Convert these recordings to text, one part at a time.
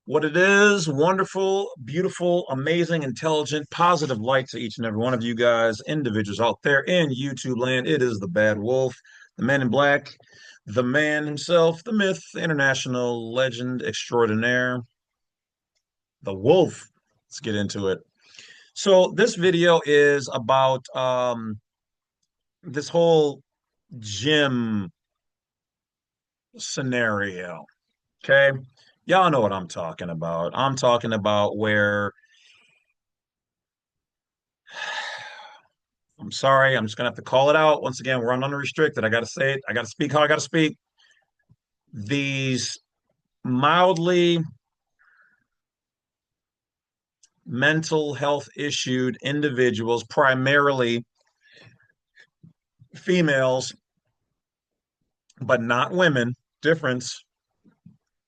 what it is. Wonderful, beautiful, amazing, intelligent, positive light to each and every one of you guys, individuals out there in YouTube land. It is the Bad Wolf, the man in black, the man himself, the myth, the international legend extraordinaire, the wolf. Let's get into it. So this video is about this whole gym scenario. Okay. Y'all know what I'm talking about. I'm talking about where I'm sorry, I'm just gonna have to call it out. Once again, we're on unrestricted. I gotta say it. I gotta speak how I gotta speak. These mildly mental health issued individuals, primarily females, but not women. Difference.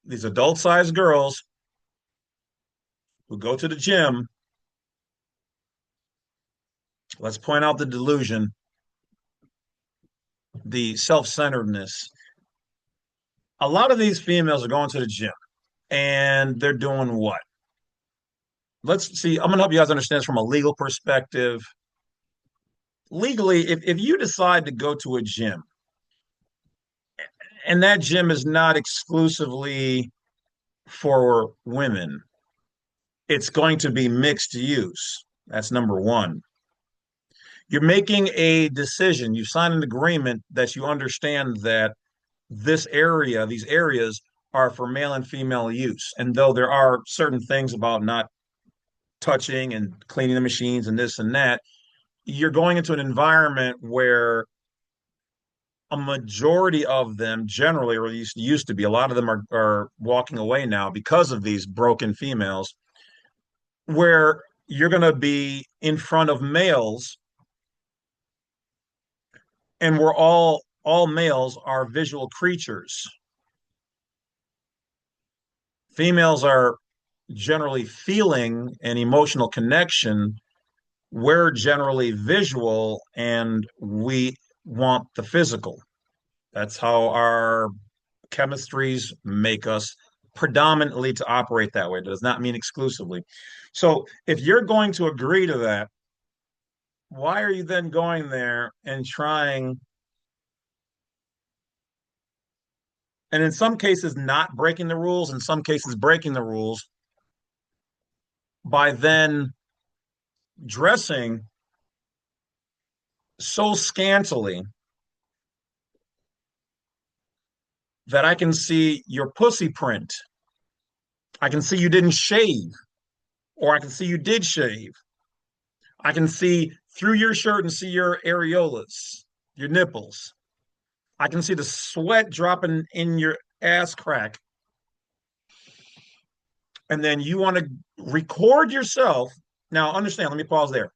These adult sized girls who go to the gym. Let's point out the delusion, the self centeredness. A lot of these females are going to the gym and they're doing what? Let's see. I'm going to help you guys understand this from a legal perspective. Legally, if you decide to go to a gym and that gym is not exclusively for women, it's going to be mixed use. That's number one. You're making a decision. You sign an agreement that you understand that these areas are for male and female use. And though there are certain things about not touching and cleaning the machines and this and that, you're going into an environment where a majority of them generally, or used to be, a lot of them are walking away now because of these broken females, where you're going to be in front of males, and we're all males are visual creatures. Females are generally feeling an emotional connection. We're generally visual and we want the physical. That's how our chemistries make us predominantly to operate that way. It does not mean exclusively. So if you're going to agree to that, why are you then going there and trying, and in some cases not breaking the rules, in some cases breaking the rules by then dressing so scantily that I can see your pussy print. I can see you didn't shave, or I can see you did shave. I can see through your shirt and see your areolas, your nipples. I can see the sweat dropping in your ass crack. And then you want to record yourself. Now, understand, let me pause there.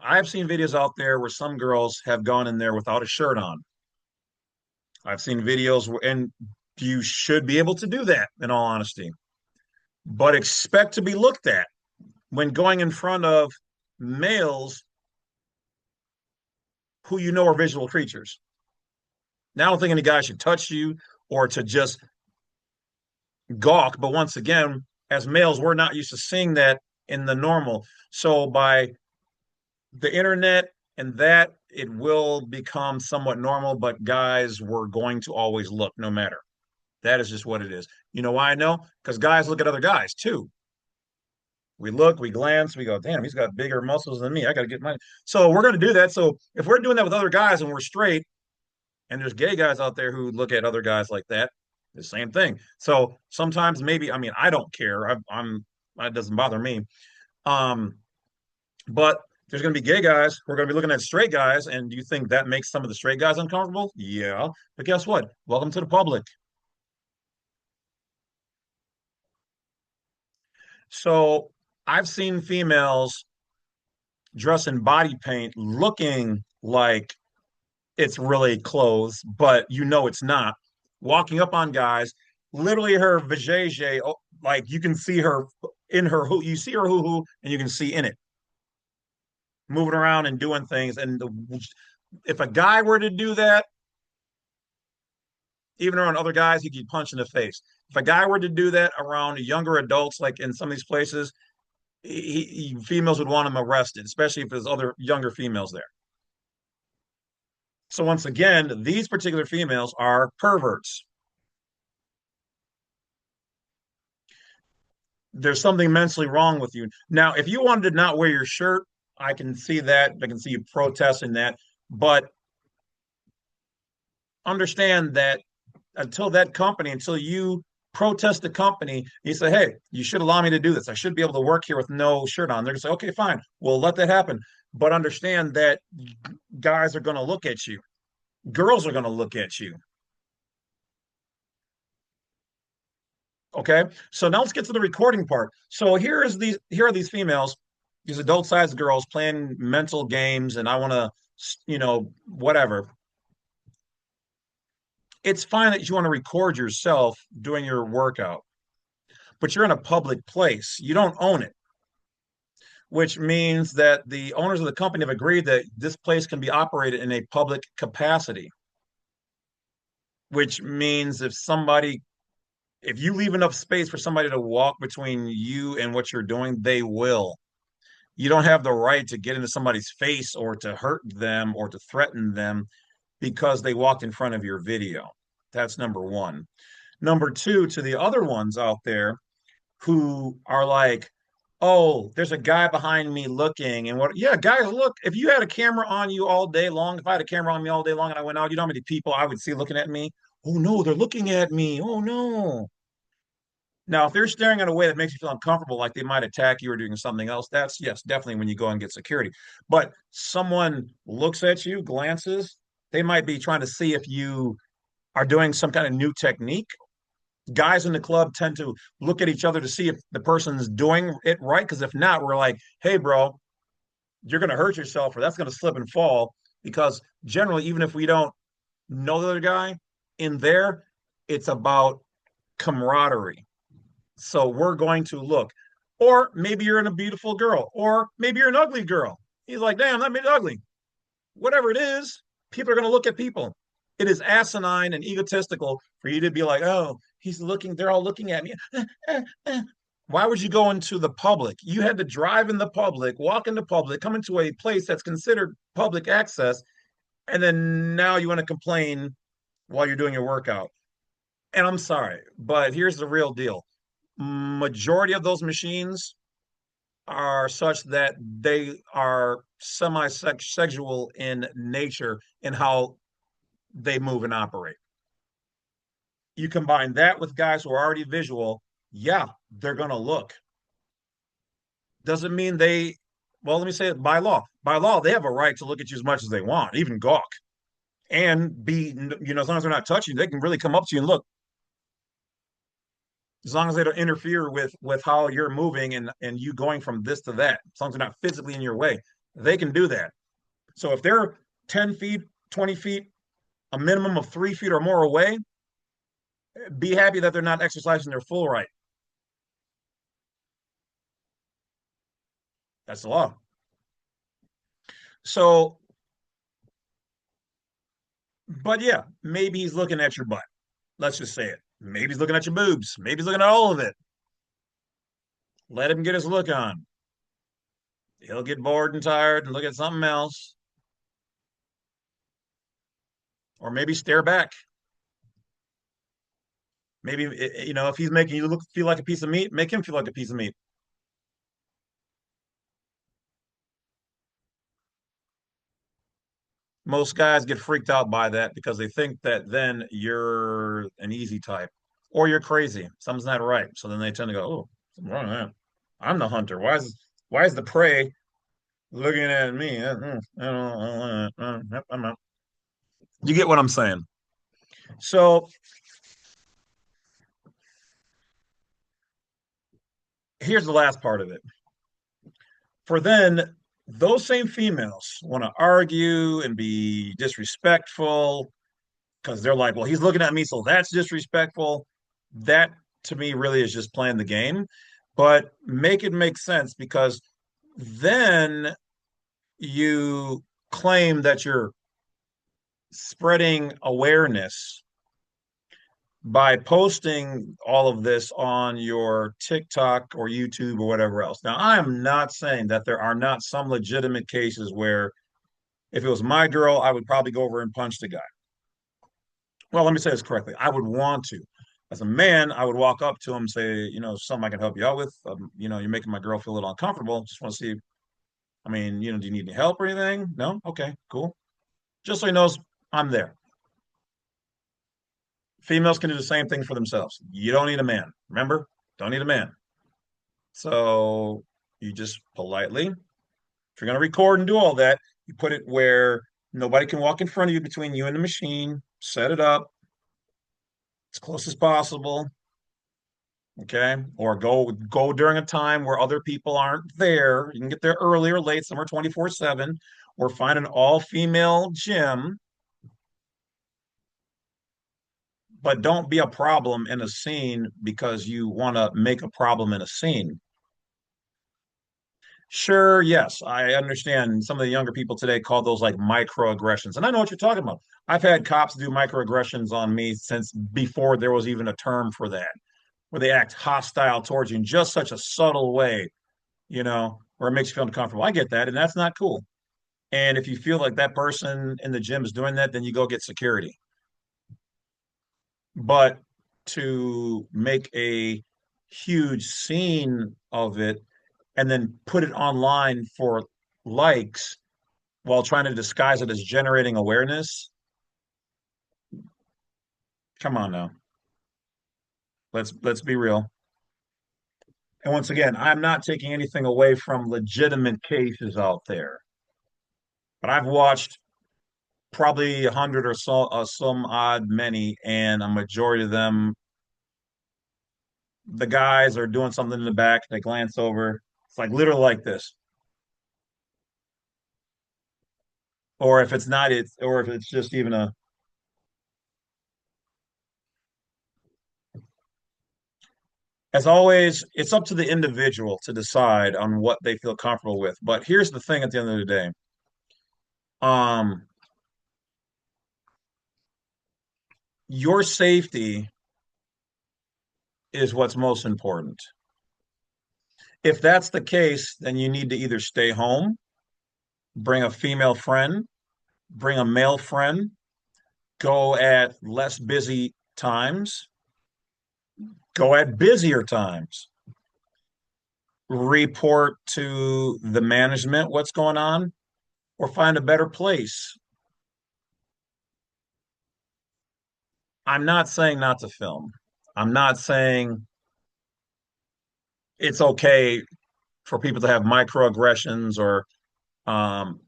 I've seen videos out there where some girls have gone in there without a shirt on. I've seen videos where, and you should be able to do that in all honesty, but expect to be looked at when going in front of males who you know are visual creatures. Now, I don't think any guy should touch you or to just gawk, but once again, as males, we're not used to seeing that in the normal. So by the internet and that, it will become somewhat normal, but guys were going to always look no matter. That is just what it is. You know why I know? Because guys look at other guys too. We look, we glance, we go, damn, he's got bigger muscles than me. I got to get mine. So we're going to do that. So if we're doing that with other guys and we're straight, and there's gay guys out there who look at other guys like that, the same thing. So sometimes maybe, I mean, I don't care. I'm it doesn't bother me. Um, but there's going to be gay guys who are going to be looking at straight guys, and do you think that makes some of the straight guys uncomfortable? Yeah, but guess what? Welcome to the public. So I've seen females dress in body paint looking like it's really clothes, but you know it's not. Walking up on guys, literally her vajayjay, like you can see her in her hoo, you see her hoo hoo, and you can see in it, moving around and doing things. And if a guy were to do that, even around other guys, he could punch in the face. If a guy were to do that around younger adults, like in some of these places, females would want him arrested, especially if there's other younger females there. So once again, these particular females are perverts. There's something mentally wrong with you. Now, if you wanted to not wear your shirt, I can see that. I can see you protesting that. But understand that until you protest the company, you say, hey, you should allow me to do this. I should be able to work here with no shirt on. They're going to say, okay, fine. We'll let that happen. But understand that guys are going to look at you. Girls are going to look at you. Okay. So now let's get to the recording part. So here are these females, these adult sized girls playing mental games, and I want to, whatever. It's fine that you want to record yourself doing your workout, but you're in a public place. You don't own it, which means that the owners of the company have agreed that this place can be operated in a public capacity, which means if you leave enough space for somebody to walk between you and what you're doing, they will. You don't have the right to get into somebody's face or to hurt them or to threaten them because they walked in front of your video. That's number one. Number two, to the other ones out there who are like, oh, there's a guy behind me looking. And what, yeah, guys, look, if you had a camera on you all day long, if I had a camera on me all day long and I went out, you know how many people I would see looking at me? Oh, no, they're looking at me. Oh, no. Now, if they're staring in a way that makes you feel uncomfortable, like they might attack you or doing something else, that's yes, definitely when you go and get security. But someone looks at you, glances, they might be trying to see if you are doing some kind of new technique. Guys in the club tend to look at each other to see if the person's doing it right. Because if not, we're like, hey, bro, you're going to hurt yourself or that's going to slip and fall. Because generally, even if we don't know the other guy in there, it's about camaraderie. So we're going to look. Or maybe you're in a beautiful girl, or maybe you're an ugly girl. He's like, damn, that made it ugly. Whatever it is, people are going to look at people. It is asinine and egotistical for you to be like, oh, he's looking, they're all looking at me. Why would you go into the public? You had to drive in the public, walk in the public, come into a place that's considered public access, and then now you want to complain while you're doing your workout. And I'm sorry, but here's the real deal. Majority of those machines are such that they are semi-sexual in nature in how they move and operate. You combine that with guys who are already visual, yeah, they're going to look. Doesn't mean well, let me say it by law. By law, they have a right to look at you as much as they want, even gawk. And as long as they're not touching you, they can really come up to you and look. As long as they don't interfere with how you're moving and you going from this to that, as long as they're not physically in your way, they can do that. So if they're 10 feet, 20 feet, a minimum of 3 feet or more away, be happy that they're not exercising their full right. That's the law. So, but yeah, maybe he's looking at your butt. Let's just say it. Maybe he's looking at your boobs. Maybe he's looking at all of it. Let him get his look on. He'll get bored and tired and look at something else. Or maybe stare back. Maybe, if he's making you feel like a piece of meat, make him feel like a piece of meat. Most guys get freaked out by that because they think that then you're an easy type or you're crazy. Something's not right. So then they tend to go, oh, something's wrong with that. I'm the hunter. Why is the prey looking at me? You get what I'm saying. So here's the last part of it. For then those same females want to argue and be disrespectful because they're like, well, he's looking at me, so that's disrespectful. That to me really is just playing the game. But make it make sense because then you claim that you're spreading awareness by posting all of this on your TikTok or YouTube or whatever else. Now, I am not saying that there are not some legitimate cases where if it was my girl, I would probably go over and punch the guy. Well, let me say this correctly. I would want to. As a man, I would walk up to him and say, something I can help you out with. You're making my girl feel a little uncomfortable. Just want to see, do you need any help or anything? No? Okay, cool. Just so he knows I'm there. Females can do the same thing for themselves. You don't need a man. Remember? Don't need a man. So you just politely, if you're going to record and do all that, you put it where nobody can walk in front of you between you and the machine. Set it up as close as possible. Okay. Or go during a time where other people aren't there. You can get there early or late, some are 24/7, or find an all-female gym, but don't be a problem in a scene because you want to make a problem in a scene. Sure, yes, I understand some of the younger people today call those like microaggressions. And I know what you're talking about. I've had cops do microaggressions on me since before there was even a term for that, where they act hostile towards you in just such a subtle way, where it makes you feel uncomfortable. I get that, and that's not cool. And if you feel like that person in the gym is doing that, then you go get security. But to make a huge scene of it and then put it online for likes while trying to disguise it as generating awareness, come on now. Let's be real. And once again, I'm not taking anything away from legitimate cases out there, but I've watched probably 100 or so, some odd many, and a majority of them, the guys are doing something in the back. They glance over. It's like literally like this. Or if it's not, or if it's just even a, as always, it's up to the individual to decide on what they feel comfortable with. But here's the thing at the end of the day. Um, your safety is what's most important. If that's the case, then you need to either stay home, bring a female friend, bring a male friend, go at less busy times, go at busier times, report to the management what's going on, or find a better place. I'm not saying not to film. I'm not saying it's okay for people to have microaggressions or um,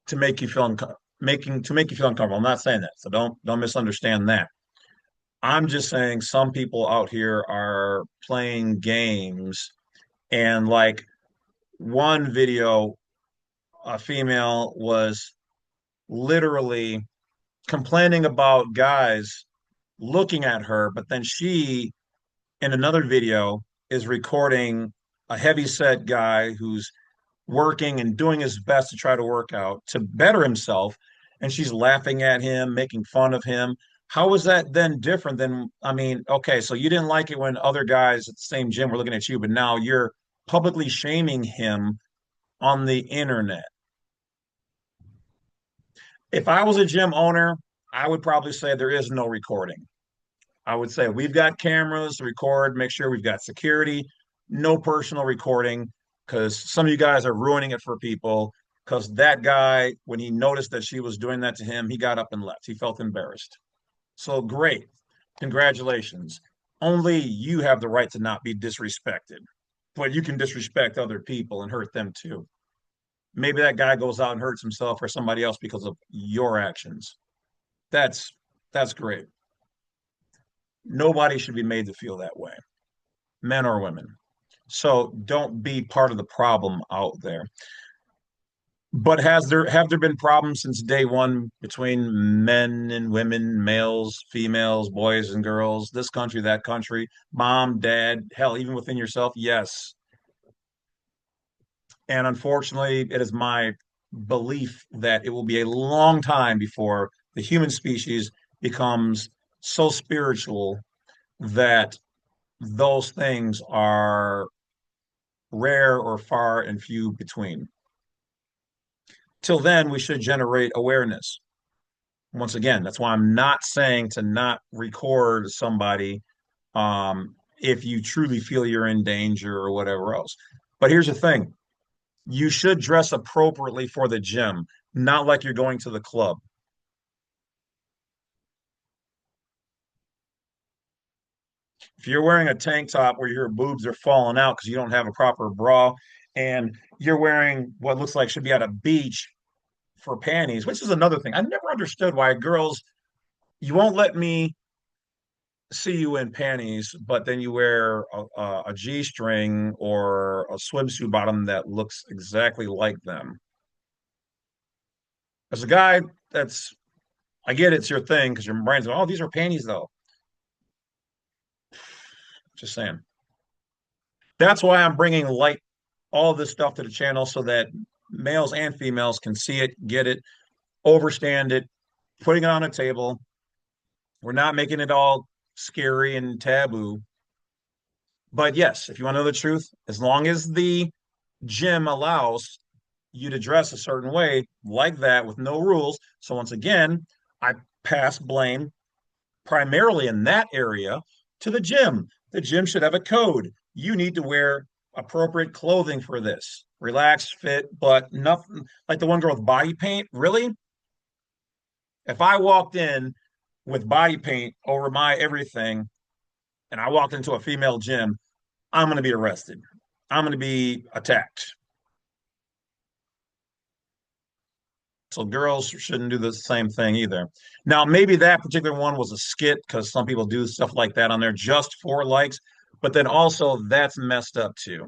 to make you feel make you feel uncomfortable. I'm not saying that, so don't misunderstand that. I'm just saying some people out here are playing games, and like one video, a female was literally complaining about guys looking at her, but then she, in another video, is recording a heavy set guy who's working and doing his best to try to work out to better himself. And she's laughing at him, making fun of him. How is that then different than, okay, so you didn't like it when other guys at the same gym were looking at you, but now you're publicly shaming him on the internet. If I was a gym owner, I would probably say there is no recording. I would say we've got cameras to record, make sure we've got security, no personal recording, because some of you guys are ruining it for people. Because that guy, when he noticed that she was doing that to him, he got up and left. He felt embarrassed. So great. Congratulations. Only you have the right to not be disrespected, but you can disrespect other people and hurt them too. Maybe that guy goes out and hurts himself or somebody else because of your actions. That's that's great. Nobody should be made to feel that way, men or women. So don't be part of the problem out there. But have there been problems since day one between men and women, males, females, boys and girls, this country, that country, mom, dad, hell, even within yourself? Yes. And unfortunately, it is my belief that it will be a long time before the human species becomes so spiritual that those things are rare or far and few between. Till then, we should generate awareness. Once again, that's why I'm not saying to not record somebody if you truly feel you're in danger or whatever else. But here's the thing, you should dress appropriately for the gym, not like you're going to the club. If you're wearing a tank top where your boobs are falling out because you don't have a proper bra, and you're wearing what looks like should be at a beach for panties, which is another thing. I never understood why girls, you won't let me see you in panties, but then you wear a G-string or a swimsuit bottom that looks exactly like them. As a guy, that's, I get it's your thing because your brain's like, oh, these are panties though. Just saying. That's why I'm bringing light, all this stuff to the channel so that males and females can see it, get it, overstand it, putting it on a table. We're not making it all scary and taboo. But yes, if you want to know the truth, as long as the gym allows you to dress a certain way like that with no rules. So once again, I pass blame primarily in that area to the gym. The gym should have a code. You need to wear appropriate clothing for this. Relaxed, fit, but nothing like the one girl with body paint. Really? If I walked in with body paint over my everything and I walked into a female gym, I'm going to be arrested. I'm going to be attacked. So girls shouldn't do the same thing either. Now, maybe that particular one was a skit because some people do stuff like that on there just for likes, but then also that's messed up too.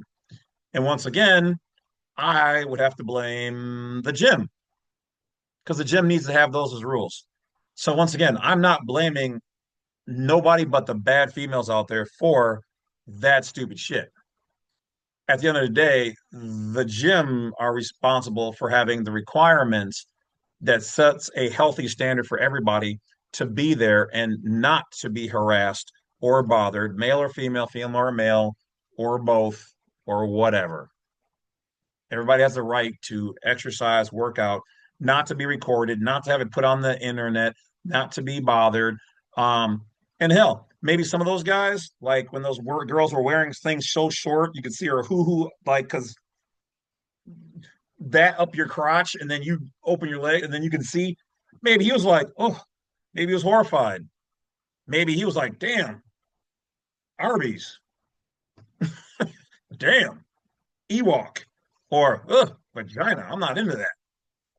And once again, I would have to blame the gym because the gym needs to have those as rules. So once again, I'm not blaming nobody but the bad females out there for that stupid shit. At the end of the day, the gym are responsible for having the requirements that sets a healthy standard for everybody to be there and not to be harassed or bothered, male or female, female or male, or both, or whatever. Everybody has the right to exercise, work out, not to be recorded, not to have it put on the internet, not to be bothered. And hell, maybe some of those guys, like when those girls were wearing things so short, you could see her hoo hoo, like, because that up your crotch and then you open your leg and then you can see. Maybe he was like, oh, maybe he was horrified. Maybe he was like, damn, Arby's, damn, Ewok, or ugh, vagina. I'm not into that.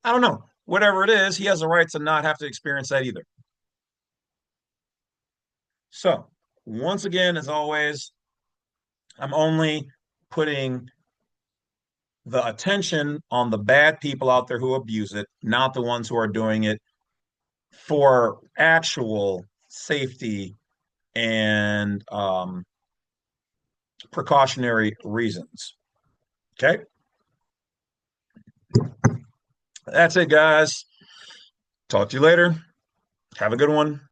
I don't know. Whatever it is, he has the right to not have to experience that either. So, once again, as always, I'm only putting the attention on the bad people out there who abuse it, not the ones who are doing it for actual safety and precautionary reasons. Okay. That's it, guys. Talk to you later. Have a good one.